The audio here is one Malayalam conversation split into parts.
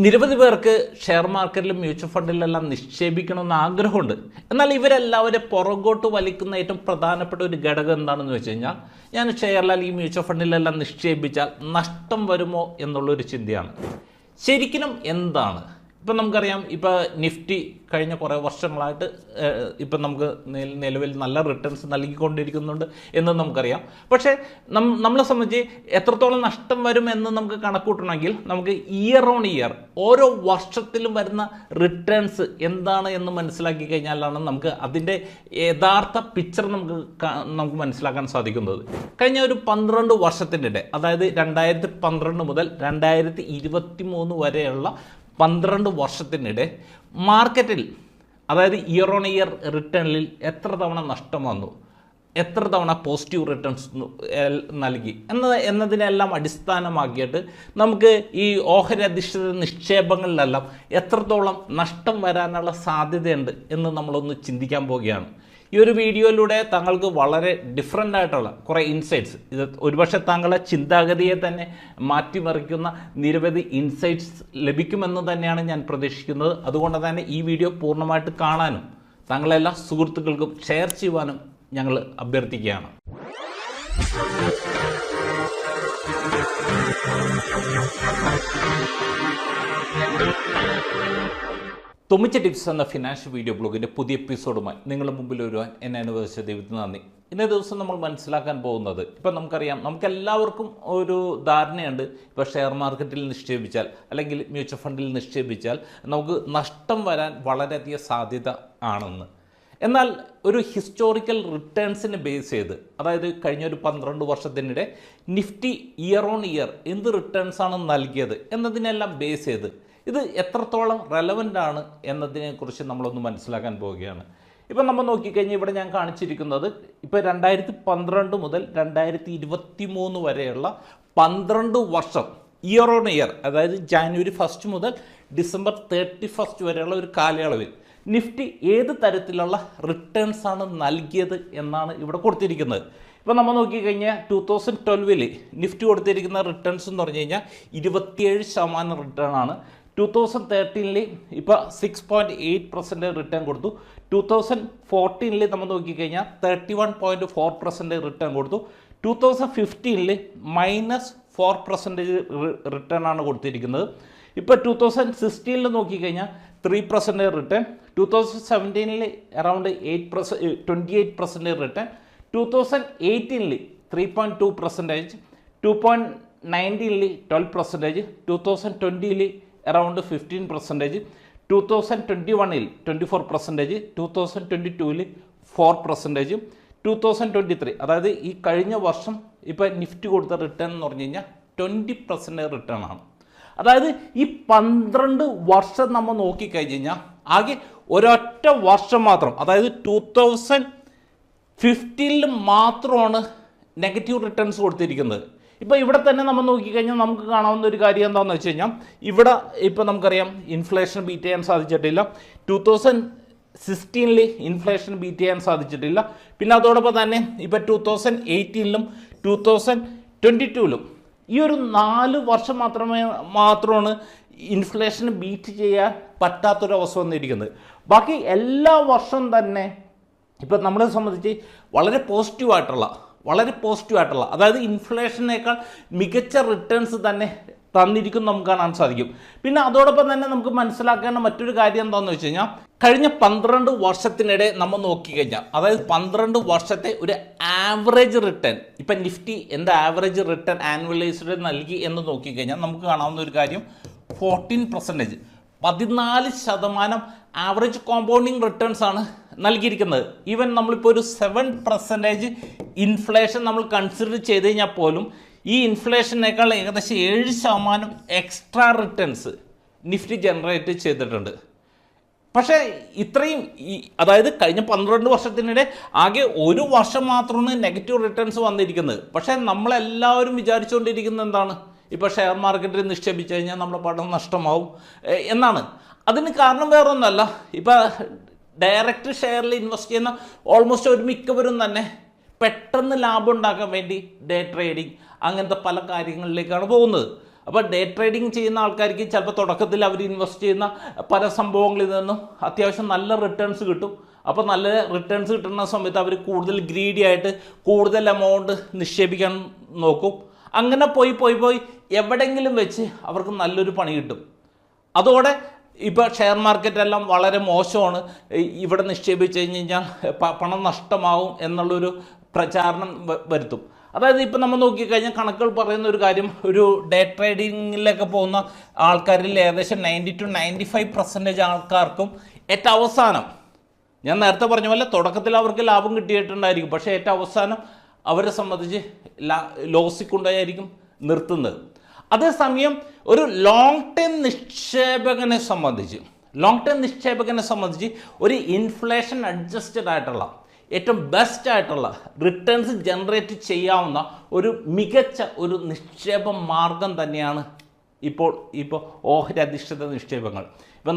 നിരവധി പേർക്ക് ഷെയർ മാർക്കറ്റിലും മ്യൂച്വൽ ഫണ്ടിലെല്ലാം നിക്ഷേപിക്കണമെന്ന് ആഗ്രഹമുണ്ട്. എന്നാൽ ഇവരെല്ലാവരും പുറകോട്ട് വലിക്കുന്ന ഏറ്റവും പ്രധാനപ്പെട്ട ഒരു ഘടകം എന്താണെന്ന് വെച്ച് കഴിഞ്ഞാൽ, ഞാൻ ഷെയറിൽ അല്ലെങ്കിൽ മ്യൂച്വൽ ഫണ്ടിലെല്ലാം നിക്ഷേപിച്ചാൽ നഷ്ടം വരുമോ എന്നുള്ളൊരു ചിന്തയാണ്. ശരിക്കും എന്താണ്? ഇപ്പം നമുക്കറിയാം, ഇപ്പോൾ നിഫ്റ്റി കഴിഞ്ഞ കുറേ വർഷങ്ങളായിട്ട് ഇപ്പം നമുക്ക് നിലവിൽ നല്ല റിട്ടേൺസ് നൽകിക്കൊണ്ടിരിക്കുന്നുണ്ട് എന്ന് നമുക്കറിയാം. പക്ഷേ നമ്മളെ സംബന്ധിച്ച് എത്രത്തോളം നഷ്ടം വരുമെന്ന് നമുക്ക് കണക്കൂട്ടണമെങ്കിൽ നമുക്ക് ഇയർ ഓൺ ഇയർ ഓരോ വർഷത്തിലും വരുന്ന റിട്ടേൺസ് എന്താണ് എന്ന് മനസ്സിലാക്കി കഴിഞ്ഞാലാണ് നമുക്ക് അതിൻ്റെ യഥാർത്ഥ പിക്ചർ നമുക്ക് മനസ്സിലാക്കാൻ സാധിക്കുന്നത്. കഴിഞ്ഞ ഒരു 12 വർഷത്തിനിടെ, അതായത് 2012 മുതൽ 2023 വരെയുള്ള 12 വർഷത്തിനിടെ മാർക്കറ്റിൽ, അതായത് ഇയർ ഓൺ ഇയർ റിട്ടേണിൽ എത്ര തവണ നഷ്ടം വന്നു, എത്ര തവണ പോസിറ്റീവ് റിട്ടേൺസ് നൽകി എന്നതിനെല്ലാം അടിസ്ഥാനമാക്കിയിട്ട് നമുക്ക് ഈ ഓഹരി അധിഷ്ഠിത നിക്ഷേപങ്ങളിലെല്ലാം എത്രത്തോളം നഷ്ടം വരാനുള്ള സാധ്യതയുണ്ട് എന്ന് നമ്മളൊന്ന് ചിന്തിക്കാൻ പോവുകയാണ്. ഈ ഒരു വീഡിയോയിലൂടെ താങ്കൾക്ക് വളരെ ഡിഫറൻ്റ് ആയിട്ടുള്ള കുറേ ഇൻസൈറ്റ്സ്, ഇത് ഒരുപക്ഷെ താങ്കളുടെ ചിന്താഗതിയെ തന്നെ മാറ്റിമറിക്കുന്ന നിരവധി ഇൻസൈറ്റ്സ് ലഭിക്കുമെന്ന് തന്നെയാണ് ഞാൻ പ്രതീക്ഷിക്കുന്നത്. അതുകൊണ്ട് തന്നെ ഈ വീഡിയോ പൂർണ്ണമായിട്ട് കാണാനും താങ്കളെല്ലാ സുഹൃത്തുക്കൾക്കും ഷെയർ ചെയ്യുവാനും ഞങ്ങൾ അഭ്യർത്ഥിക്കുകയാണ്. തുമ്മിച്ച ടിപ്സ് എന്ന ഫിനാൻഷ്യൽ വീഡിയോ ബ്ലോഗിൻ്റെ പുതിയ എപ്പിസോഡുമായി നിങ്ങളുടെ മുമ്പിൽ വരുവാൻ എന്നെ അനുവദിച്ച ദൈവത്തിന് നന്ദി. ഇന്നേ ദിവസം നമ്മൾ മനസ്സിലാക്കാൻ പോകുന്നത്, ഇപ്പം നമുക്കറിയാം, നമുക്കെല്ലാവർക്കും ഒരു ധാരണയുണ്ട്, ഇപ്പോൾ ഷെയർ മാർക്കറ്റിൽ നിക്ഷേപിച്ചാൽ അല്ലെങ്കിൽ മ്യൂച്വൽ ഫണ്ടിൽ നിക്ഷേപിച്ചാൽ നമുക്ക് നഷ്ടം വരാൻ വളരെയധികം സാധ്യത ആണെന്ന്. എന്നാൽ ഒരു ഹിസ്റ്റോറിക്കൽ റിട്ടേൺസിനെ ബേസ് ചെയ്ത്, അതായത് കഴിഞ്ഞ ഒരു 12 വർഷത്തിനിടെ നിഫ്റ്റി ഇയർ ഓൺ ഇയർ എന്ത് റിട്ടേൺസാണ് നൽകിയത് എന്നതിനെല്ലാം ബേസ് ചെയ്ത് ഇത് എത്രത്തോളം റെലവൻ്റ് ആണ് എന്നതിനെക്കുറിച്ച് നമ്മളൊന്ന് മനസ്സിലാക്കാൻ പോവുകയാണ്. ഇപ്പം നമ്മൾ നോക്കിക്കഴിഞ്ഞാൽ ഇവിടെ ഞാൻ കാണിച്ചിരിക്കുന്നത് ഇപ്പോൾ 2012 മുതൽ 2023 വരെയുള്ള 12 വർഷം ഇയർ ഓൺ ഇയർ, അതായത് ജാനുവരി 1 മുതൽ ഡിസംബർ 31 വരെയുള്ള ഒരു കാലയളവിൽ നിഫ്റ്റി ഏത് തരത്തിലുള്ള റിട്ടേൺസ് ആണ് നൽകിയത് എന്നാണ് ഇവിടെ കൊടുത്തിരിക്കുന്നത്. ഇപ്പോൾ നമ്മൾ നോക്കിക്കഴിഞ്ഞാൽ 2012 നിഫ്റ്റി കൊടുത്തിരിക്കുന്ന റിട്ടേൺസ് എന്ന് പറഞ്ഞു കഴിഞ്ഞാൽ 27% റിട്ടേൺ ആണ്. 2013 ഇപ്പോൾ 6.8% റിട്ടേൺ കൊടുത്തു. 2014 നമ്മൾ നോക്കിക്കഴിഞ്ഞാൽ 31.4% റിട്ടേൺ കൊടുത്തു. 2015 -4% റിട്ടേൺ ആണ് കൊടുത്തിരിക്കുന്നത്. ഇപ്പോൾ 2016 നോക്കിക്കഴിഞ്ഞാൽ 3% റിട്ടേൺ. 2017 around 28% return. 2018 3.2%, 2019 12%, 2020 അറൗണ്ട് 15%, 2021 24%, 2022 4%, 2023 അതായത് ഈ കഴിഞ്ഞ വർഷം ഇപ്പോൾ നിഫ്റ്റി കൊടുത്ത റിട്ടേൺ എന്ന് പറഞ്ഞു കഴിഞ്ഞാൽ 20% റിട്ടേൺ ആണ്. അതായത് ഈ 12 വർഷം നമ്മൾ നോക്കിക്കഴിഞ്ഞ് കഴിഞ്ഞാൽ ആകെ ഒരൊറ്റ വർഷം മാത്രം, അതായത് 2015 മാത്രമാണ് നെഗറ്റീവ് റിട്ടേൺസ് കൊടുത്തിരിക്കുന്നത്. ഇപ്പോൾ ഇവിടെ തന്നെ നമ്മൾ നോക്കിക്കഴിഞ്ഞാൽ നമുക്ക് കാണാവുന്ന ഒരു കാര്യം എന്താണെന്ന് വെച്ച് കഴിഞ്ഞാൽ, ഇവിടെ ഇപ്പോൾ നമുക്കറിയാം ഇൻഫ്ലേഷൻ ബീറ്റ് ചെയ്യാൻ സാധിച്ചിട്ടില്ല. 2016 ഇൻഫ്ലേഷൻ ബീറ്റ് ചെയ്യാൻ സാധിച്ചിട്ടില്ല. പിന്നെ അതോടൊപ്പം തന്നെ ഇപ്പോൾ 2018 2022 ഈ ഒരു 4 വർഷം മാത്രമാണ് ഇൻഫ്ലേഷൻ ബീറ്റ് ചെയ്യാൻ പറ്റാത്തൊരവസ്ഥ വന്നിരിക്കുന്നത്. ബാക്കി എല്ലാ വർഷവും തന്നെ ഇപ്പം നമ്മളെ സംബന്ധിച്ച് വളരെ പോസിറ്റീവായിട്ടുള്ള അതായത് ഇൻഫ്ലേഷനേക്കാൾ മികച്ച റിട്ടേൺസ് തന്നെ തന്നിരിക്കും നമുക്ക് കാണാൻ സാധിക്കും. പിന്നെ അതോടൊപ്പം തന്നെ നമുക്ക് മനസ്സിലാക്കേണ്ട മറ്റൊരു കാര്യം എന്താണെന്ന് വെച്ച് കഴിഞ്ഞാൽ, കഴിഞ്ഞ 12 വർഷത്തിനിടെ നമ്മൾ നോക്കിക്കഴിഞ്ഞാൽ, അതായത് 12 വർഷത്തെ ഒരു ആവറേജ് റിട്ടേൺ, ഇപ്പം നിഫ്റ്റി എന്ത് ആവറേജ് റിട്ടേൺ ആനുവലൈസ്ഡ് നൽകി എന്ന് നോക്കിക്കഴിഞ്ഞാൽ നമുക്ക് കാണാവുന്ന ഒരു കാര്യം 14%, 14% ആവറേജ് കോമ്പൗണ്ടിങ് റിട്ടേൺസ് ആണ് നൽകിയിരിക്കുന്നത്. ഈവൻ നമ്മളിപ്പോൾ ഒരു 7% ഇൻഫ്ലേഷൻ നമ്മൾ കൺസിഡർ ചെയ്ത് കഴിഞ്ഞാൽ പോലും ഈ ഇൻഫ്ലേഷനേക്കാൾ ഏകദേശം 7% എക്സ്ട്രാ റിട്ടേൺസ് നിഫ്റ്റി ജനറേറ്റ് ചെയ്തിട്ടുണ്ട്. പക്ഷേ ഇത്രയും അതായത് കഴിഞ്ഞ 12 വർഷത്തിനിടെ ആകെ ഒരു വർഷം മാത്രമാണ് നെഗറ്റീവ് റിട്ടേൺസ് വന്നിരിക്കുന്നത്. പക്ഷേ നമ്മളെല്ലാവരും വിചാരിച്ചുകൊണ്ടിരിക്കുന്നത് എന്താണ്? ഇപ്പോൾ ഷെയർ മാർക്കറ്റിൽ നിക്ഷേപിച്ചു കഴിഞ്ഞാൽ നമ്മുടെ പണം നഷ്ടമാവും എന്നാണ്. അതിന് കാരണം വേറെ ഒന്നുമല്ല, ഇപ്പോൾ ഡയറക്റ്റ് ഷെയറിൽ ഇൻവെസ്റ്റ് ചെയ്യുന്ന ഓൾമോസ്റ്റ് ഒരു മിക്കവരും തന്നെ പെട്ടെന്ന് ലാഭം ഉണ്ടാക്കാൻ വേണ്ടി ഡേ ട്രേഡിങ് അങ്ങനത്തെ പല കാര്യങ്ങളിലേക്കാണ് പോകുന്നത്. അപ്പോൾ ഡേ ട്രേഡിംഗ് ചെയ്യുന്ന ആൾക്കാർക്ക് ചിലപ്പോൾ തുടക്കത്തിൽ അവർ ഇൻവെസ്റ്റ് ചെയ്യുന്ന പല സംഭവങ്ങളിൽ നിന്നും അത്യാവശ്യം നല്ല റിട്ടേൺസ് കിട്ടും. അപ്പോൾ നല്ല റിട്ടേൺസ് കിട്ടുന്ന സമയത്ത് അവർ കൂടുതൽ ഗ്രീഡി ആയിട്ട് കൂടുതൽ എമൗണ്ട് നിക്ഷേപിക്കാൻ നോക്കും. അങ്ങനെ പോയി എവിടെയെങ്കിലും വെച്ച് അവർക്ക് നല്ലൊരു പണി കിട്ടും. അതോടെ ഇപ്പോൾ ഷെയർ മാർക്കറ്റെല്ലാം വളരെ മോശമാണ്, ഇവിടെ നിക്ഷേപിച്ച് കഴിഞ്ഞാൽ പണം നഷ്ടമാവും എന്നുള്ളൊരു പ്രചാരണം വരുത്തും. അതായത് ഇപ്പോൾ നമ്മൾ നോക്കിക്കഴിഞ്ഞാൽ കണക്കുകൾ പറയുന്ന ഒരു കാര്യം, ഒരു ഡേ ട്രേഡിങ്ങിലൊക്കെ പോകുന്ന ആൾക്കാരിൽ ഏകദേശം 90 to 95% ആൾക്കാർക്കും ഏറ്റവും അവസാനം, ഞാൻ നേരത്തെ പറഞ്ഞ പോലെ തുടക്കത്തിൽ അവർക്ക് ലാഭം കിട്ടിയിട്ടുണ്ടായിരിക്കും, പക്ഷേ ഏറ്റവും അവസാനം അവരെ സംബന്ധിച്ച് ലോസിൽ കൊണ്ടായിരിക്കും നിർത്തുന്നത്. അതേസമയം ഒരു ലോങ് ടേം നിക്ഷേപകനെ സംബന്ധിച്ച് ഒരു ഇൻഫ്ലേഷൻ അഡ്ജസ്റ്റഡ് ആയിട്ടുള്ള ഏറ്റവും ബെസ്റ്റ് ആയിട്ടുള്ള റിട്ടേൺസ് ജനറേറ്റ് ചെയ്യാവുന്ന ഒരു മികച്ച ഒരു നിക്ഷേപ മാർഗം തന്നെയാണ് ഇപ്പോൾ ഓഹരി അധിഷ്ഠിത നിക്ഷേപങ്ങൾ. ഇപ്പം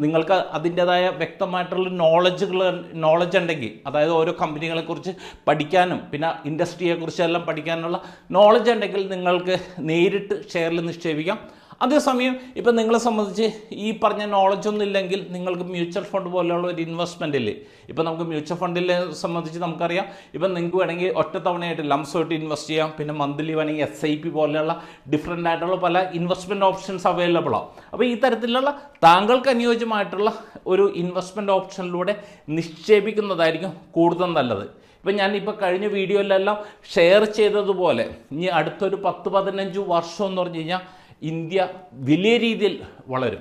നിങ്ങൾക്ക് അതിൻ്റേതായ വ്യക്തമായിട്ടുള്ള നോളജ് ഉണ്ടെങ്കിൽ, അതായത് ഓരോ കമ്പനികളെക്കുറിച്ച് പഠിക്കാനും പിന്നെ ഇൻഡസ്ട്രിയെക്കുറിച്ചെല്ലാം പഠിക്കാനുള്ള നോളജ് ഉണ്ടെങ്കിൽ നിങ്ങൾക്ക് നേരിട്ട് ഷെയറിൽ നിക്ഷേപിക്കാം. അതേസമയം ഇപ്പം നിങ്ങളെ സംബന്ധിച്ച് ഈ പറഞ്ഞ നോളജൊന്നും ഇല്ലെങ്കിൽ നിങ്ങൾക്ക് മ്യൂച്വൽ ഫണ്ട് പോലെയുള്ള ഒരു ഇൻവെസ്റ്റ്മെൻറ്റിൽ, ഇപ്പം നമുക്ക് മ്യൂച്വൽ ഫണ്ടിനെ സംബന്ധിച്ച് നമുക്കറിയാം, ഇപ്പം നിങ്ങൾക്ക് വേണമെങ്കിൽ ഒറ്റത്തവണയായിട്ട് ലംസമായിട്ട് ഇൻവെസ്റ്റ് ചെയ്യാം, പിന്നെ മന്ത്ലി വേണമെങ്കിൽ SIP പോലെയുള്ള ഡിഫറെൻ്റ് ആയിട്ടുള്ള പല ഇൻവെസ്റ്റ്മെൻറ്റ് ഓപ്ഷൻസ് അവൈലബിളാണ്. അപ്പോൾ ഈ തരത്തിലുള്ള താങ്കൾക്ക് അനുയോജ്യമായിട്ടുള്ള ഒരു ഇൻവെസ്റ്റ്മെൻറ്റ് ഓപ്ഷനിലൂടെ നിക്ഷേപിക്കുന്നതായിരിക്കും കൂടുതൽ നല്ലത്. ഇപ്പം ഞാനിപ്പോൾ കഴിഞ്ഞ വീഡിയോയിലെല്ലാം ഷെയർ ചെയ്തതുപോലെ ഇനി അടുത്തൊരു 10-15 വർഷം എന്ന് പറഞ്ഞു കഴിഞ്ഞാൽ ഇന്ത്യ വലിയ രീതിയിൽ വളരും.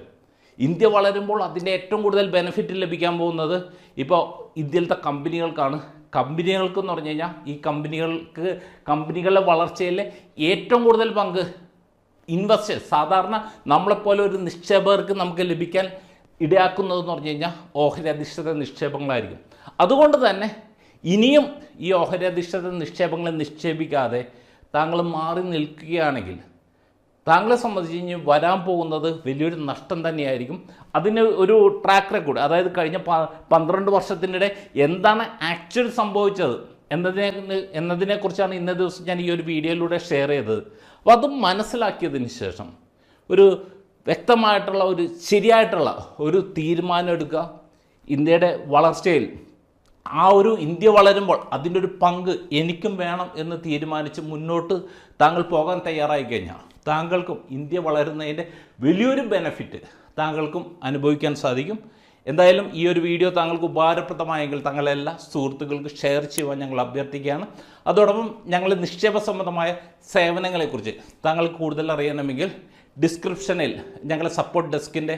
ഇന്ത്യ വളരുമ്പോൾ അതിൻ്റെ ഏറ്റവും കൂടുതൽ ബെനിഫിറ്റ് ലഭിക്കാൻ പോകുന്നത് ഇപ്പോൾ ഇന്ത്യയിലത്തെ കമ്പനികൾക്കെന്ന് പറഞ്ഞു കഴിഞ്ഞാൽ ഈ കമ്പനികളുടെ വളർച്ചയിൽ ഏറ്റവും കൂടുതൽ പങ്ക് ഇൻവെസ്റ്റേഴ്സ്, സാധാരണ നമ്മളെപ്പോലെ ഒരു നിക്ഷേപകർക്ക് നമുക്ക് ലഭിക്കാൻ ഇടയാക്കുന്നതെന്ന് പറഞ്ഞു കഴിഞ്ഞാൽ ഓഹരി അധിഷ്ഠിത നിക്ഷേപങ്ങളായിരിക്കും. അതുകൊണ്ട് തന്നെ ഇനിയും ഈ ഓഹരി അധിഷ്ഠിത നിക്ഷേപങ്ങളെ നിക്ഷേപിക്കാതെ താങ്കൾ മാറി നിൽക്കുകയാണെങ്കിൽ താങ്കളെ സംബന്ധിച്ച് ഇനി വരാൻ പോകുന്നത് വലിയൊരു നഷ്ടം തന്നെയായിരിക്കും. അതിന് ഒരു ട്രാക്ക് റെക്കോർഡ്, അതായത് കഴിഞ്ഞ 12 വർഷത്തിനിടെ എന്താണ് ആക്ച്വലി സംഭവിച്ചത് എന്നതിനെക്കുറിച്ചാണ് ഇന്നത്തെ ദിവസം ഞാൻ ഈ ഒരു വീഡിയോയിലൂടെ ഷെയർ ചെയ്തത്. അപ്പോൾ അത് മനസ്സിലാക്കിയതിന് ശേഷം ഒരു വ്യക്തമായിട്ടുള്ള ഒരു ശരിയായിട്ടുള്ള ഒരു തീരുമാനം എടുക്കുക. ഇന്ത്യയുടെ വളർച്ചയിൽ ഇന്ത്യ വളരുമ്പോൾ അതിൻ്റെ ഒരു പങ്ക് എനിക്കും വേണം എന്ന് തീരുമാനിച്ച് മുന്നോട്ട് താങ്കൾ പോകാൻ തയ്യാറായി കഴിഞ്ഞാൽ താങ്കൾക്കും ഇന്ത്യ വളരുന്നതിൻ്റെ വലിയൊരു ബെനിഫിറ്റ് താങ്കൾക്കും അനുഭവിക്കാൻ സാധിക്കും. എന്തായാലും ഈ ഒരു വീഡിയോ താങ്കൾക്ക് ഉപകാരപ്രദമായെങ്കിൽ താങ്കളെ എല്ലാ സുഹൃത്തുക്കൾക്ക് ഷെയർ ചെയ്യുവാൻ ഞങ്ങൾ അഭ്യർത്ഥിക്കുകയാണ്. അതോടൊപ്പം ഞങ്ങൾ നിക്ഷേപ സംബന്ധമായ സേവനങ്ങളെക്കുറിച്ച് താങ്കൾക്ക് കൂടുതൽ അറിയണമെങ്കിൽ ഡിസ്ക്രിപ്ഷനിൽ ഞങ്ങളെ സപ്പോർട്ട് ഡെസ്കിൻ്റെ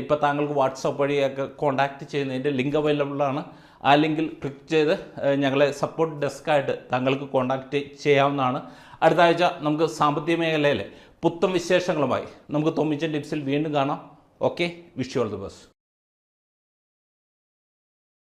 ഇപ്പോൾ താങ്കൾക്ക് വാട്സാപ്പ് വഴിയൊക്കെ കോൺടാക്റ്റ് ചെയ്യുന്നതിൻ്റെ ലിങ്ക് അവൈലബിളാണ്. ആ ലിങ്കിൽ ക്ലിക്ക് ചെയ്ത് ഞങ്ങളെ സപ്പോർട്ട് ഡെസ്ക്കായിട്ട് താങ്കൾക്ക് കോൺടാക്റ്റ് ചെയ്യാവുന്നതാണ്. അടുത്ത ആഴ്ച നമുക്ക് സാമ്പത്തിക മേഖലയിലെ പുത്തൻ വിശേഷങ്ങളുമായി നമുക്ക് തൊമ്മിച്ചൻ ടിപ്സിൽ വീണ്ടും കാണാം. Okay, wish you all the best.